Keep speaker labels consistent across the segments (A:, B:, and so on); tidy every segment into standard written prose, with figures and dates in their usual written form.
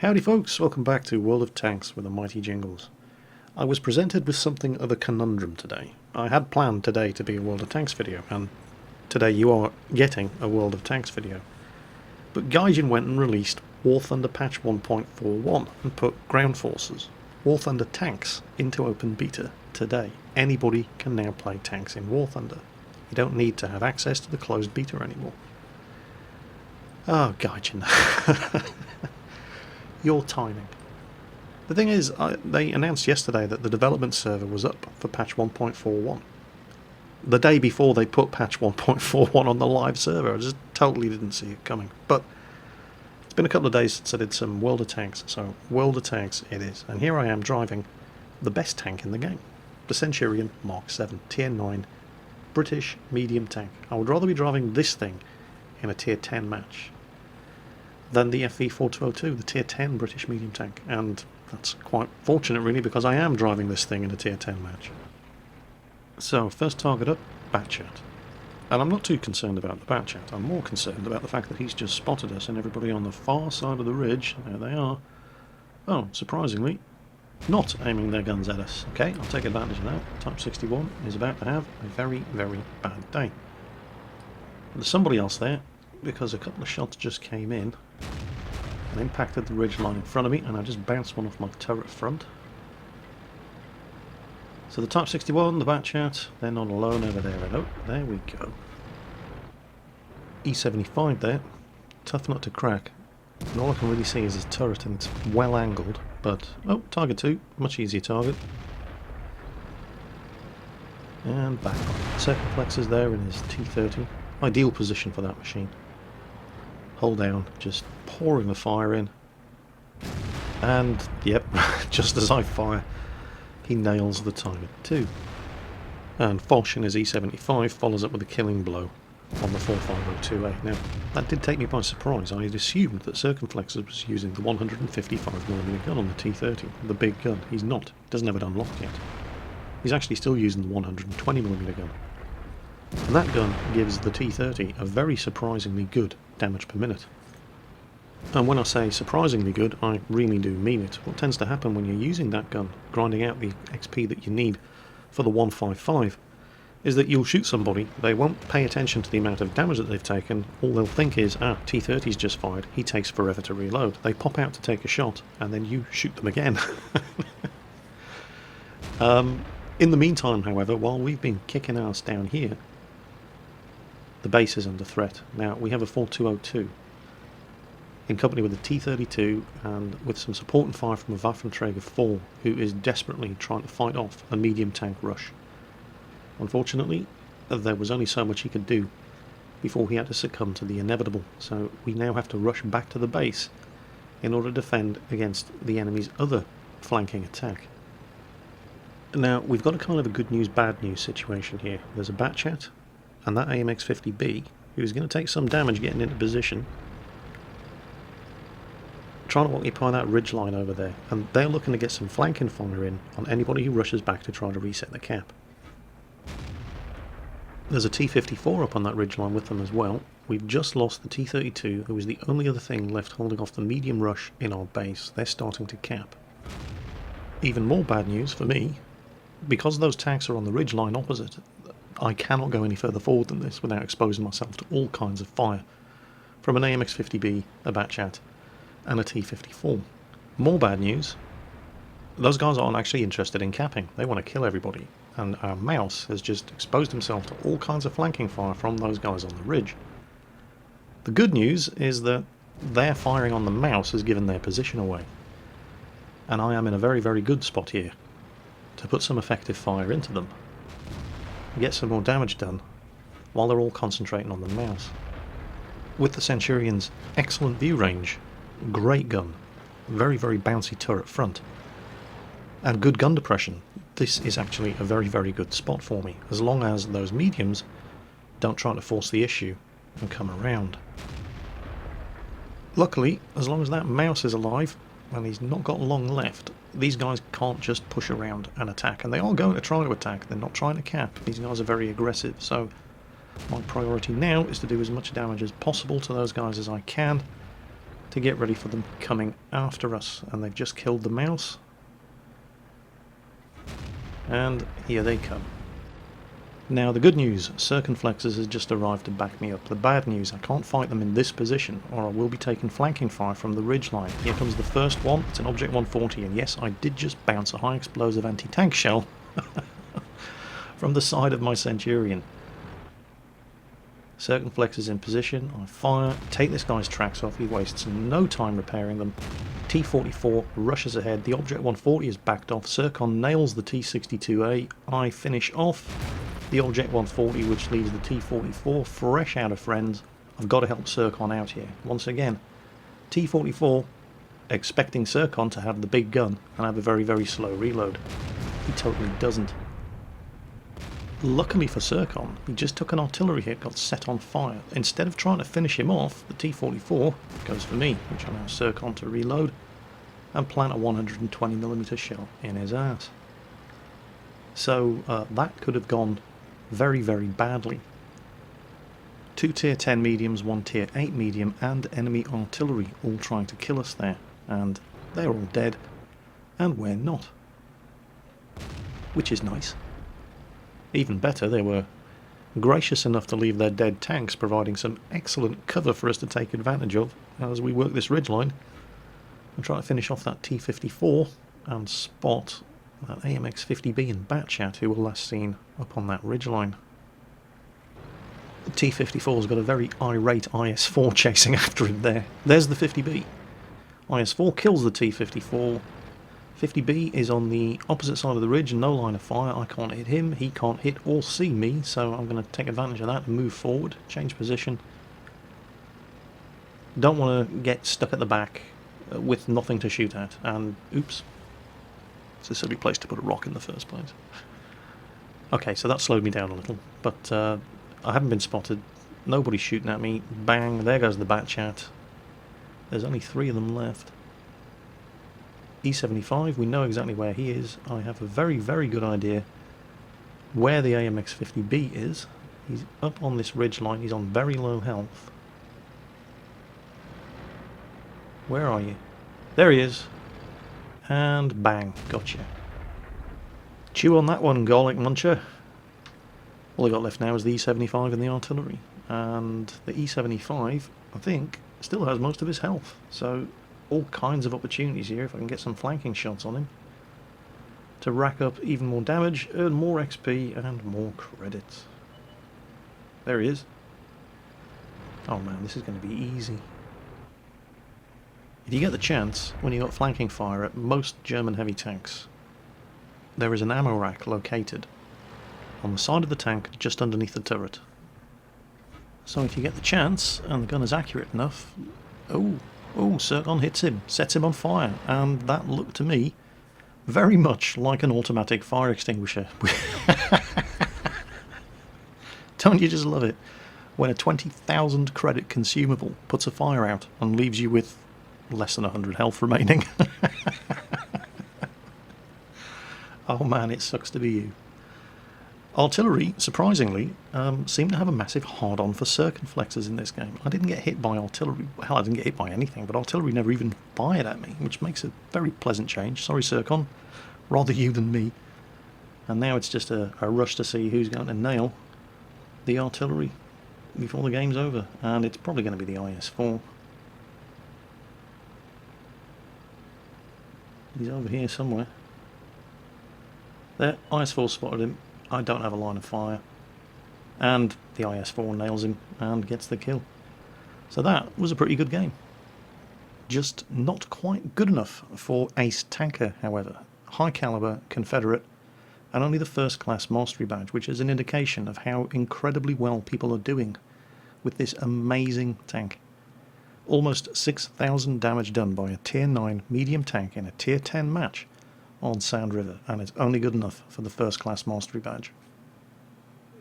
A: Howdy folks, welcome back to World of Tanks with the mighty Jingles. I was presented with something of a conundrum today. I had planned today to be a World of Tanks video, and today you are getting a World of Tanks video. But Gaijin went and released War Thunder patch 1.41 and put Ground Forces, War Thunder Tanks, into open beta today. Anybody can now play tanks in War Thunder. You don't need to have access to the closed beta anymore. Oh, Gaijin. Your timing. The thing is, they announced yesterday that the development server was up for patch 1.41. The day before they put patch 1.41 on the live server. I just totally didn't see it coming. But it's been a couple of days since I did some World of Tanks, so World of Tanks it is. And here I am driving the best tank in the game. The Centurion Mark 7 Tier 9 British medium tank. I would rather be driving this thing in a Tier 10 match than the FV4202, the Tier 10 British medium tank, and that's quite fortunate really, because I am driving this thing in a Tier 10 match. So, first target up, Batchat. And I'm not too concerned about the Batchat, I'm more concerned about the fact that he's just spotted us and everybody on the far side of the ridge, there they are, oh, surprisingly, not aiming their guns at us. Okay, I'll take advantage of that. Type 61 is about to have a very, very bad day. There's somebody else there, because a couple of shots just came in and impacted the ridge line in front of me, and I just bounced one off my turret front. So the Type 61, the Batchat, they're not alone over there. Oh, there we go. E75 there, tough nut to crack. And all I can really see is his turret, and it's well angled, but oh, target 2, much easier target. And back on. Circumflexes there in his T30. Ideal position for that machine. Hold down, just pouring the fire in. And, yep, just as I fire, he nails the target too. And Foch in his E75 follows up with a killing blow on the 45028. Now, that did take me by surprise. I had assumed that Circumflexes was using the 155mm gun on the T30, the big gun. He's not. He doesn't have it unlocked yet. He's actually still using the 120mm gun. And that gun gives the T30 a very surprisingly good damage per minute. And when I say surprisingly good, I really do mean it. What tends to happen when you're using that gun, grinding out the XP that you need for the 155, is that you'll shoot somebody, they won't pay attention to the amount of damage that they've taken, all they'll think is, ah, T30's just fired, he takes forever to reload. They pop out to take a shot, and then you shoot them again. In the meantime, however, while we've been kicking ass down here, the base is under threat. Now, we have a 4202 in company with a T32 and with some support and fire from a Waffenträger 4, who is desperately trying to fight off a medium tank rush. Unfortunately, there was only so much he could do before he had to succumb to the inevitable, so we now have to rush back to the base in order to defend against the enemy's other flanking attack. Now, we've got a kind of a good news, bad news situation here. There's a Batchat and that AMX-50B, who's going to take some damage getting into position, trying to occupy that ridge line over there, and they're looking to get some flanking fire in on anybody who rushes back to try to reset the cap. There's a T-54 up on that ridge line with them as well. We've just lost the T-32, who is the only other thing left holding off the medium rush in our base. They're starting to cap. Even more bad news for me, because those tanks are on the ridge line opposite, I cannot go any further forward than this without exposing myself to all kinds of fire from an AMX-50B, a Batchat, and a T-54. More bad news, those guys aren't actually interested in capping. They want to kill everybody, and our mouse has just exposed himself to all kinds of flanking fire from those guys on the ridge. The good news is that their firing on the mouse has given their position away, and I am in a very, very good spot here to put some effective fire into them, get some more damage done while they're all concentrating on the mouse. With the Centurion's excellent view range, great gun, very, very bouncy turret front, and good gun depression, this is actually a very, very good spot for me, as long as those mediums don't try to force the issue and come around. Luckily, as long as that mouse is alive, and he's not got long left, these guys can't just push around and attack, and they are going to try to attack, they're not trying to cap. These guys are very aggressive, so my priority now is to do as much damage as possible to those guys as I can, to to get ready for them coming after us, and they've just killed the mouse. And here they come. Now the good news, Circumflexes has just arrived to back me up. The bad news, I can't fight them in this position, or I will be taking flanking fire from the ridgeline. Here comes the first one, it's an Object 140, and yes, I did just bounce a high explosive anti-tank shell from the side of my Centurion. Circumflexes in position, I fire, take this guy's tracks off, he wastes no time repairing them. T-44 rushes ahead, the Object 140 is backed off, Circon nails the T-62A, I finish off the Object 140, which leaves the T-44 fresh out of friends. I've got to help Circon out here. Once again, T-44 expecting Circon to have the big gun and have a very, very slow reload. He totally doesn't. Luckily for Circon, he just took an artillery hit, got set on fire. Instead of trying to finish him off, the T-44 goes for me, which allows Circon to reload and plant a 120mm shell in his ass. So that could have gone very, very badly. 2 tier 10 mediums, 1 tier 8 medium, and enemy artillery all trying to kill us there, and they're all dead, and we're not. Which is nice. Even better, they were gracious enough to leave their dead tanks, providing some excellent cover for us to take advantage of as we work this ridgeline and try to finish off that T-54 and spot that AMX-50B and Batchat, who were last seen up on that ridgeline. The T-54's got a very irate IS-4 chasing after him there. There's the 50B. IS-4 kills the T-54. 50B is on the opposite side of the ridge, no line of fire. I can't hit him, he can't hit or see me, so I'm going to take advantage of that and move forward, change position. Don't want to get stuck at the back with nothing to shoot at, and oops. It's a silly place to put a rock in the first place. Okay, so that slowed me down a little, but I haven't been spotted. Nobody's shooting at me. Bang, there goes the Batchat. There's only 3 of them left. E75, we know exactly where he is. I have a very, very good idea where the AMX-50B is. He's up on this ridge line. He's on very low health. Where are you? There he is. And bang, gotcha. Chew on that one, garlic muncher. All I got left now is the E75 and the artillery. And the E75, I think, still has most of his health. So all kinds of opportunities here if I can get some flanking shots on him to rack up even more damage, earn more XP and more credits. There he is. Oh man, this is going to be easy. If you get the chance, when you got flanking fire at most German heavy tanks, there is an ammo rack located on the side of the tank just underneath the turret. So if you get the chance and the gun is accurate enough, oh, Circon hits him, sets him on fire, and that looked to me very much like an automatic fire extinguisher. Don't you just love it when a 20,000 credit consumable puts a fire out and leaves you with less than 100 health remaining? Oh man, it sucks to be you. Artillery, surprisingly, seemed to have a massive hard-on for circumflexes in this game. I didn't get hit by artillery. Hell, I didn't get hit by anything, but artillery never even fired at me, which makes a very pleasant change. Sorry, Circon. Rather you than me. And now it's just a rush to see who's going to nail the artillery before the game's over. And it's probably going to be the IS-4. He's over here somewhere. There, IS-4 spotted him. I don't have a line of fire, and the IS-4 nails him and gets the kill. So that was a pretty good game. Just not quite good enough for Ace Tanker, however. High caliber, Confederate, and only the first class mastery badge, which is an indication of how incredibly well people are doing with this amazing tank. Almost 6,000 damage done by a tier 9 medium tank in a tier 10 match on Sound River, and it's only good enough for the first class mastery badge.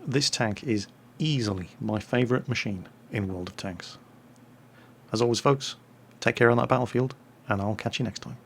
A: This tank is easily my favourite machine in World of Tanks. As always folks, take care on that battlefield, and I'll catch you next time.